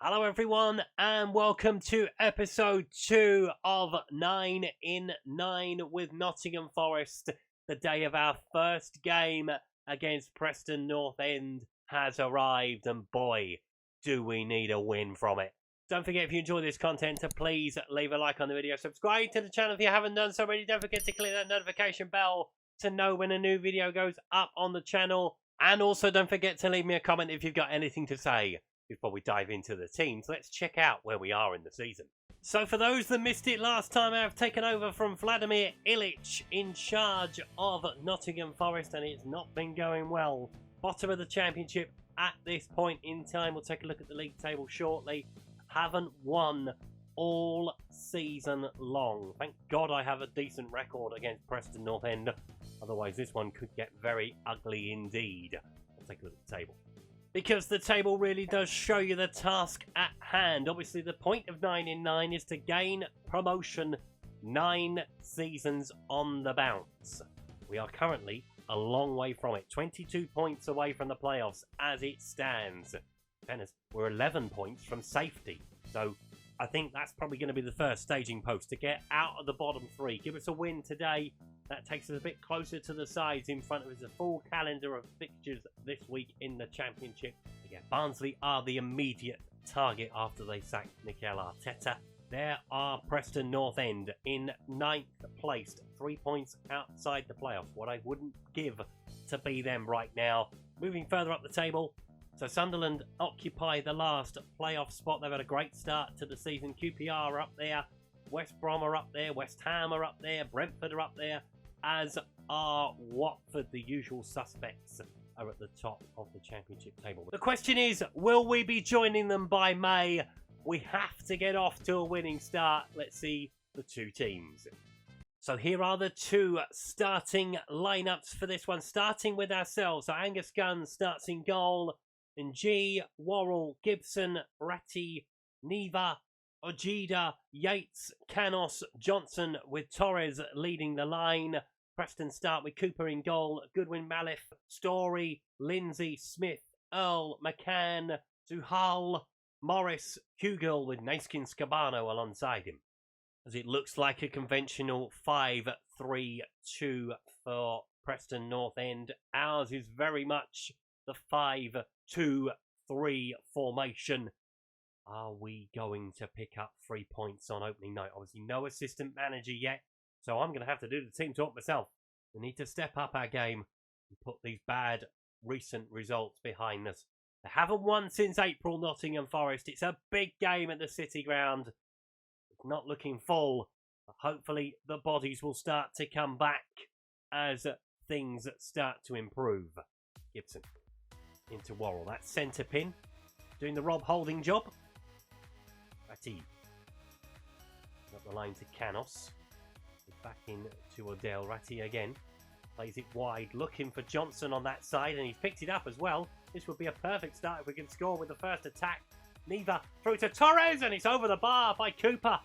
Hello everyone and welcome to episode 2 of 9 in 9 with Nottingham Forest. The day of our first game against Preston North End has arrived and boy, do we need a win from it. Don't forget, if you enjoy this content, to please leave a like on the video. Subscribe to the channel if you haven't done so already. Don't forget to click that notification bell to know when a new video goes up on the channel. And also don't forget to leave me a comment if you've got anything to say. Before we dive into the teams, let's check out where we are in the season. So for those that missed it last time, I've taken over from Vladimir Ilic in charge of Nottingham Forest, and it's not been going well. Bottom of the championship at this point in time. We'll take a look at the league table shortly. Haven't won all season long. Thank God I have a decent record against Preston North End. Otherwise, this one could get very ugly indeed. We'll take a look at the table. Because the table really does show you the task at hand. Obviously, the point of 9 in 9 is to gain promotion 9 seasons on the bounce. We are currently a long way from it. 22 points away from the playoffs as it stands. We're 11 points from safety. So I think that's probably going to be the first staging post to get out of the bottom 3. Give us a win today. That takes us a bit closer to the sides in front of us. A full calendar of fixtures this week in the Championship. Again, Barnsley are the immediate target after they sacked Mikel Arteta. There are Preston North End in 9th place, 3 points outside the playoffs. What I wouldn't give to be them right now. Moving further up the table. So Sunderland occupy the last playoff spot. They've had a great start to the season. QPR are up there. West Brom are up there. West Ham are up there. Brentford are up there. As are Watford. The usual suspects are at the top of the championship table. The question is, will we be joining them by May? We have to get off to a winning start. Let's see the two teams. So here are the two starting lineups for this one. Starting with ourselves. So Angus Gunn starts in goal. And G, Worrell, Gibson, Ratty, Neva, Ojeda, Yates, Canos, Johnson with Torres leading the line. Preston start with Cooper in goal, Goodwin, Malif, Story, Lindsay, Smith, Earl, McCann, Zuhal, Morris, Hugel with Naskin Scabano alongside him. As it looks like a conventional 5-3-2 for Preston North End. Ours is very much the 5-2-3 formation. Are we going to pick up 3 points on opening night? Obviously, no assistant manager yet, so I'm going to have to do the team talk myself. We need to step up our game and put these bad recent results behind us. They haven't won since April, Nottingham Forest. It's a big game at the City Ground. It's not looking full, but hopefully the bodies will start to come back as things start to improve. Gibson into Worrell. That's centre pin. Doing the Rob Holding job. Ratty. Up the line to Canos. Back in to Odell. Ratty again. Plays it wide. Looking for Johnson on that side. And he's picked it up as well. This would be a perfect start if we can score with the first attack. Neva through to Torres. And it's over the bar by Cooper.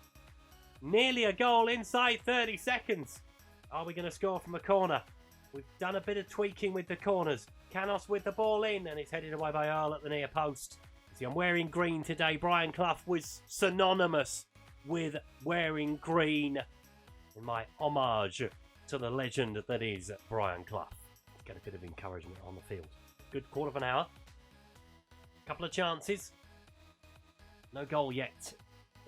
Nearly a goal inside 30 seconds. Are we going to score from a corner? We've done a bit of tweaking with the corners. Canos with the ball in, and it's headed away by Earl at the near post. See, I'm wearing green today. Brian Clough was synonymous with wearing green in my homage to the legend that is Brian Clough. Get a bit of encouragement on the field. Good quarter of an hour. Couple of chances. No goal yet.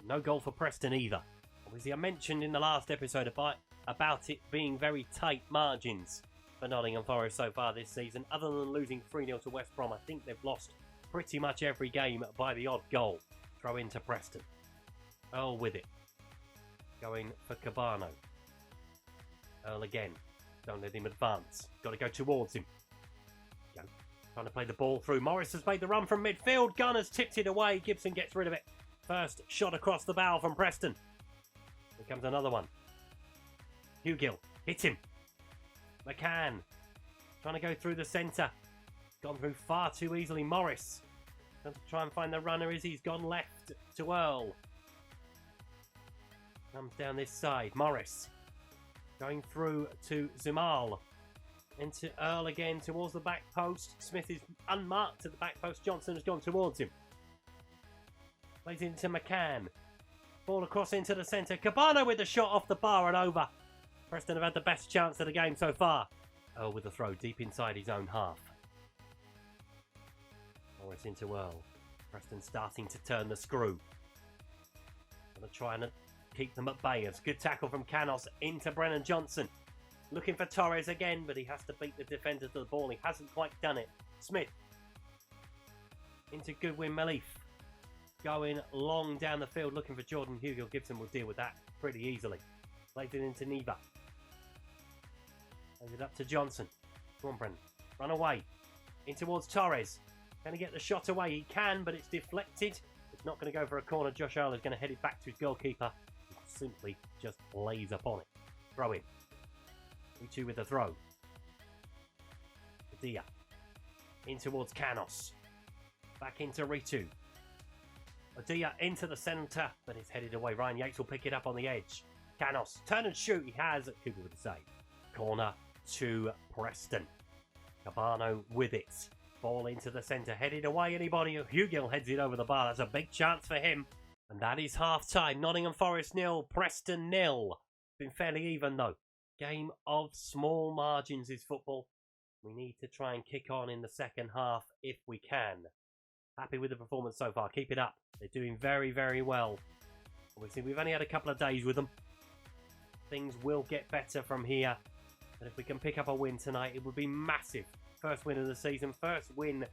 No goal for Preston either. Obviously, I mentioned in the last episode about it being very tight margins for Nottingham Forest so far this season. Other than losing 3-0 to West Brom, I think they've lost pretty much every game by the odd goal. Throw into Preston. Earl with it. Going for Cabano. Earl again. Don't let him advance. Got to go towards him. Go. Trying to play the ball through. Morris has made the run from midfield. Gunn has tipped it away. Gibson gets rid of it. First shot across the bow from Preston. Here comes another one. Hugel. Hit him. McCann. Trying to go through the centre. Gone through far too easily. Morris. Trying to try and find the runner as he's gone left to Earl. Comes down this side. Morris. Going through to Zumal. Into Earl again towards the back post. Smith is unmarked at the back post. Johnson has gone towards him. Plays into McCann. Ball across into the centre. Cabano with the shot off the bar and over. Preston have had the best chance of the game so far. Earl with the throw deep inside his own half. Morris into Earl. Preston starting to turn the screw. Gonna try and keep them at bay. It's a good tackle from Canos into Brennan Johnson. Looking for Torres again, but he has to beat the defender to the ball. He hasn't quite done it. Smith. Into Goodwin Malif. Going long down the field looking for Jordan Hugill. Gibson will deal with that pretty easily. Plays it into Neva. Plays it up to Johnson. Come on, Brennan. Run away. In towards Torres. Can he get the shot away? He can, but it's deflected. It's not going to go for a corner. Josh Earl is going to head it back to his goalkeeper. He simply just lays up on it. Throw in. 2 with the throw. Dia. In towards Canos. Back into Ritu. Dia into the centre, but it's headed away. Ryan Yates will pick it up on the edge. Canos. Turn and shoot. He has. Cooper with the save. Corner to Preston. Cabano with it. Ball into the centre. Headed away. Anybody? Hugill heads it over the bar. That's a big chance for him. And that is half time. Nottingham Forest 0. Preston 0. Been fairly even though. Game of small margins is football. We need to try and kick on in the second half if we can. Happy with the performance so far. Keep it up. They're doing very, very well. Obviously, we've only had a couple of days with them. Things will get better from here. But if we can pick up a win tonight, it would be massive. First win of the season. First win,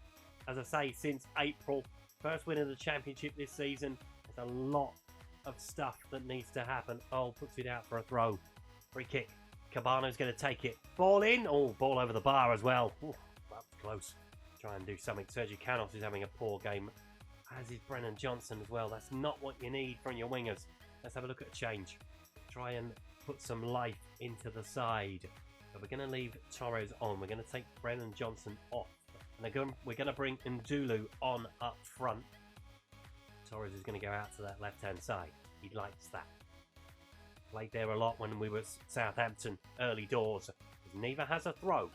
as I say, since April. First win of the championship this season. There's a lot of stuff that needs to happen. Oh, puts it out for a throw. Free kick. Cabano's going to take it. Ball in. Oh, ball over the bar as well. Ooh, that was close. Try and do something. Sergio Canos is having a poor game, as is Brennan Johnson as well. That's not what you need from your wingers. Let's have a look at a change. Try and put some life into the side. So we're going to leave Torres on. We're going to take Brennan Johnson off. And we're going to bring Ndulu on up front. Torres is going to go out to that left-hand side. He likes that. Played there a lot when we were Southampton early doors. Neva has a throw.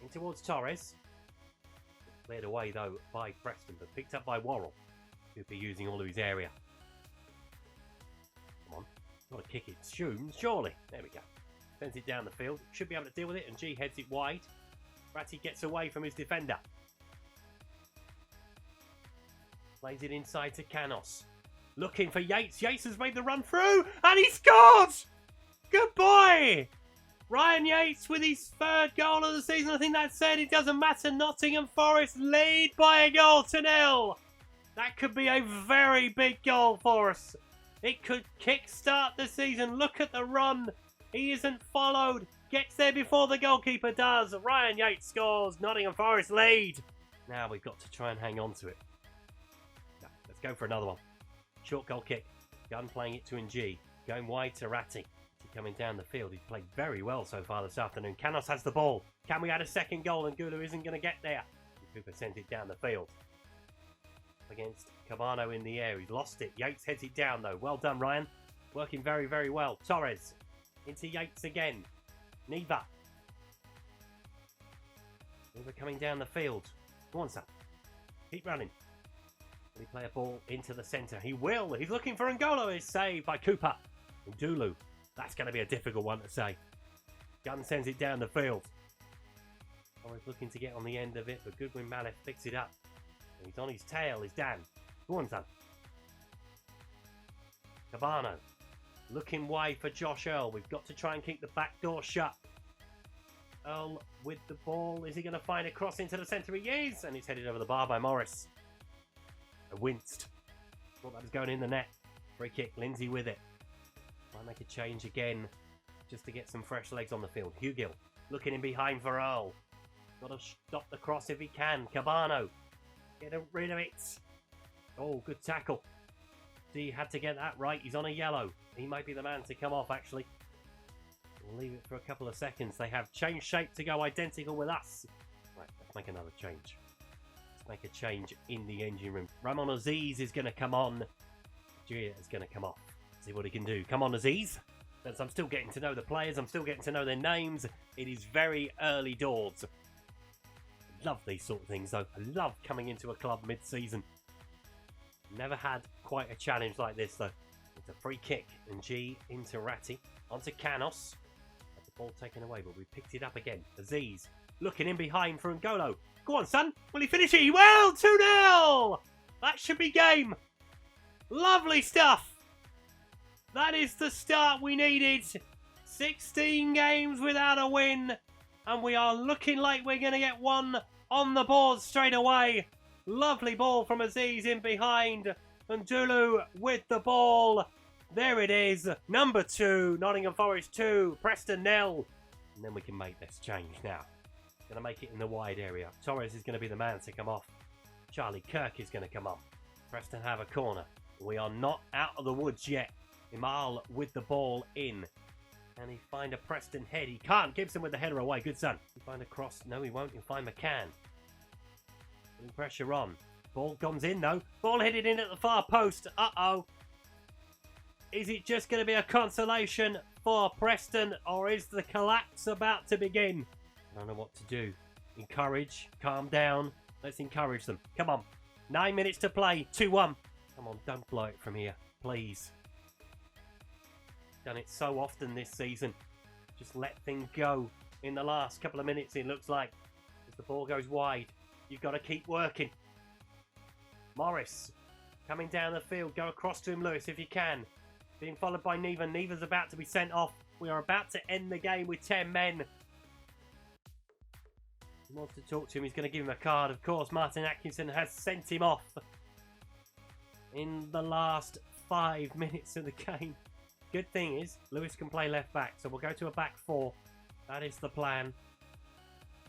In towards Torres. Cleared away though by Preston, but picked up by Worrell. Who'll be using all of his area. Come on. Got to kick it soon, surely. There we go. Sends it down the field. Should be able to deal with it, and G heads it wide. Ratty gets away from his defender. Plays it inside to Canos. Looking for Yates. Yates has made the run through, and he scored! Good boy! Ryan Yates with his third goal of the season. I think that said it doesn't matter. Nottingham Forest lead by a goal to 0. That could be a very big goal for us. It could kick-start the season. Look at the run. He isn't followed. Gets there before the goalkeeper does. Ryan Yates scores. Nottingham Forest lead. Now we've got to try and hang on to it. No, let's go for another one. Short goal kick. Gunn playing it to Ng. Going wide to Ratty. Coming down the field. He's played very well so far this afternoon. Canos has the ball. Can we add a second goal? And Gulu isn't going to get there. Cooper sends it down the field. Against Cabano in the air. He's lost it. Yates heads it down though. Well done, Ryan. Working very, very well. Torres. Into Yates again. Neva. Neva coming down the field. Go on, son. Keep running. Will he play a ball into the centre? He will. He's looking for N'Golo. It's saved by Cooper. Ndulu. That's going to be a difficult one to say. Gunn sends it down the field. Always looking to get on the end of it, but Goodwin Malif picks it up. And he's on his tail, is Dan. Go on, son. Cabano. Looking wide for Josh Earl. We've got to try and keep the back door shut. Earl with the ball. Is he going to find a cross into the centre? He is! And he's headed over the bar by Morris. I winced. Thought that was going in the net. Free kick. Lindsay with it. Might make a change again just to get some fresh legs on the field. Hugill looking in behind for Earl. Got to stop the cross if he can. Cabano. Get rid of it. Oh, good tackle. D had to get that right. He's on a yellow. He might be the man to come off, actually. We'll leave it for a couple of seconds. They have changed shape to go identical with us. Right, let's make another change. Let's make a change in the engine room. Ramon Aziz is going to come on. Gia is going to come off. See what he can do. Come on, Aziz. As I'm still getting to know the players. I'm still getting to know their names. It is very early doors. I love these sort of things, though. I love coming into a club mid-season. Never had quite a challenge like this, though. It's a free kick, and G into Ratti, onto Canos. Had the ball taken away, but we picked it up again. Aziz looking in behind for N'Golo. Go on, son. Will he finish it? He will! 2-0! That should be game. Lovely stuff. That is the start we needed. 16 games without a win. And we are looking like we're going to get one on the board straight away. Lovely ball from Aziz in behind. And Dulu with the ball. There it is. Number 2. Nottingham Forest 2. Preston 0. And then we can make this change now. Going to make it in the wide area. Torres is going to be the man to come off. Charlie Kirk is going to come on. Preston have a corner. We are not out of the woods yet. Imal with the ball in. Can he find a Preston head? He can't. Gibson with the header away. Good son. He find a cross. No, he won't. He'll find McCann. Putting pressure on. Ball comes in though. Ball headed in at the far post. Uh-oh. Is it just going to be a consolation for Preston, or is the collapse about to begin? I don't know what to do. Encourage. Calm down. Let's encourage them. Come on. 9 minutes to play. 2-1. Come on, don't blow it from here. Please. Done it so often this season. Just let things go in the last couple of minutes, it looks like. As the ball goes wide, you've got to keep working. Morris coming down the field. Go across to him, Lewis, if you can. Being followed by Neva. Neva's about to be sent off. We are about to end the game with 10 men. He wants to talk to him. He's going to give him a card. Of course, Martin Atkinson has sent him off in the last 5 minutes of the game. Good thing is, Lewis can play left back, so we'll go to a back 4. That is the plan.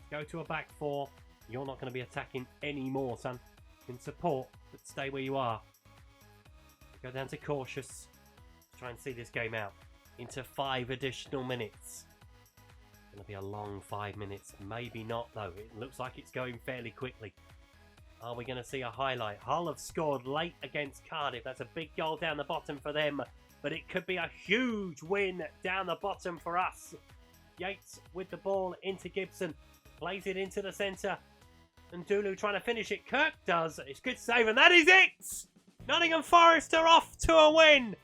Go to a back 4. You're not going to be attacking anymore, son. You can support, but stay where you are. Go down to cautious. Try and see this game out into 5 additional minutes. It's going to be a long 5 minutes. Maybe not, though. It looks like it's going fairly quickly. Are we going to see a highlight? Hull have scored late against Cardiff. That's a big goal down the bottom for them. But it could be a huge win down the bottom for us. Yates with the ball into Gibson. Plays it into the centre. And Dulu trying to finish it. Kirk does. It's good save. And that is it! Nottingham Forest are off to a win.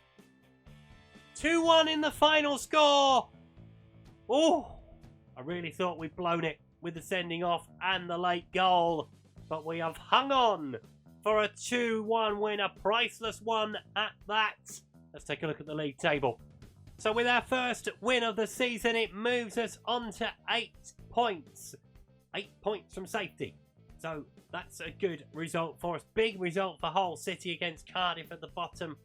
2-1 in the final score. Oh, I really thought we'd blown it with the sending off and the late goal. But we have hung on for a 2-1 win. A priceless one at that. Let's take a look at the league table. So with our first win of the season, it moves us on to 8 points. 8 points from safety. So that's a good result for us. Big result for Hull City against Cardiff at the bottom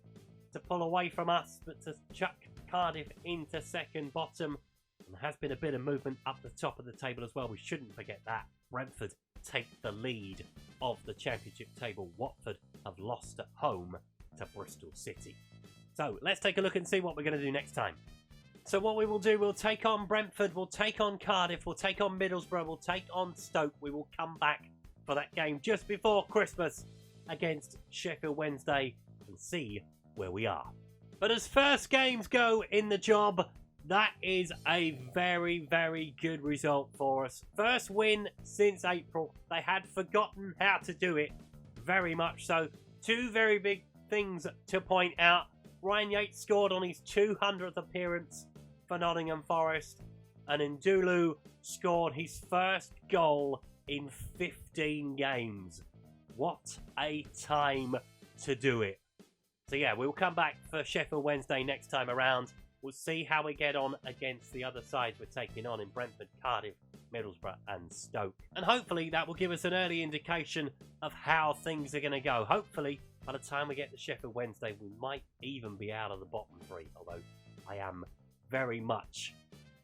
to pull away from us, but to chuck Cardiff into second bottom. And there has been a bit of movement up the top of the table as well. We shouldn't forget that. Brentford take the lead of the championship table. Watford have lost at home to Bristol City. So let's take a look and see what we're going to do next time. So what we will do, we'll take on Brentford, we'll take on Cardiff, we'll take on Middlesbrough, we'll take on Stoke. We will come back for that game just before Christmas against Sheffield Wednesday and see where we are. But as first games go in the job, that is a very, very good result for us. First win since April. They had forgotten how to do it, very much so. 2 very big things to point out. Ryan Yates scored on his 200th appearance for Nottingham Forest. And Ndulu scored his first goal in 15 games. What a time to do it. So yeah, we'll come back for Sheffield Wednesday next time around. We'll see how we get on against the other sides we're taking on in Brentford, Cardiff, Middlesbrough and Stoke. And hopefully that will give us an early indication of how things are going to go. Hopefully, by the time we get to Sheffield Wednesday, we might even be out of the bottom 3. Although I am very much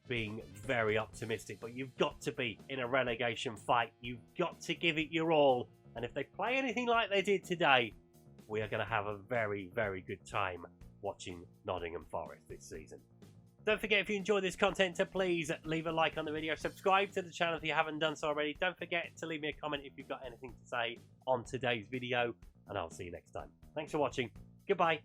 being very optimistic. But you've got to be in a relegation fight. You've got to give it your all. And if they play anything like they did today, we are going to have a very, very good time watching Nottingham Forest this season. Don't forget, if you enjoyed this content, to please leave a like on the video. Subscribe to the channel if you haven't done so already. Don't forget to leave me a comment if you've got anything to say on today's video. And I'll see you next time. Thanks for watching. Goodbye.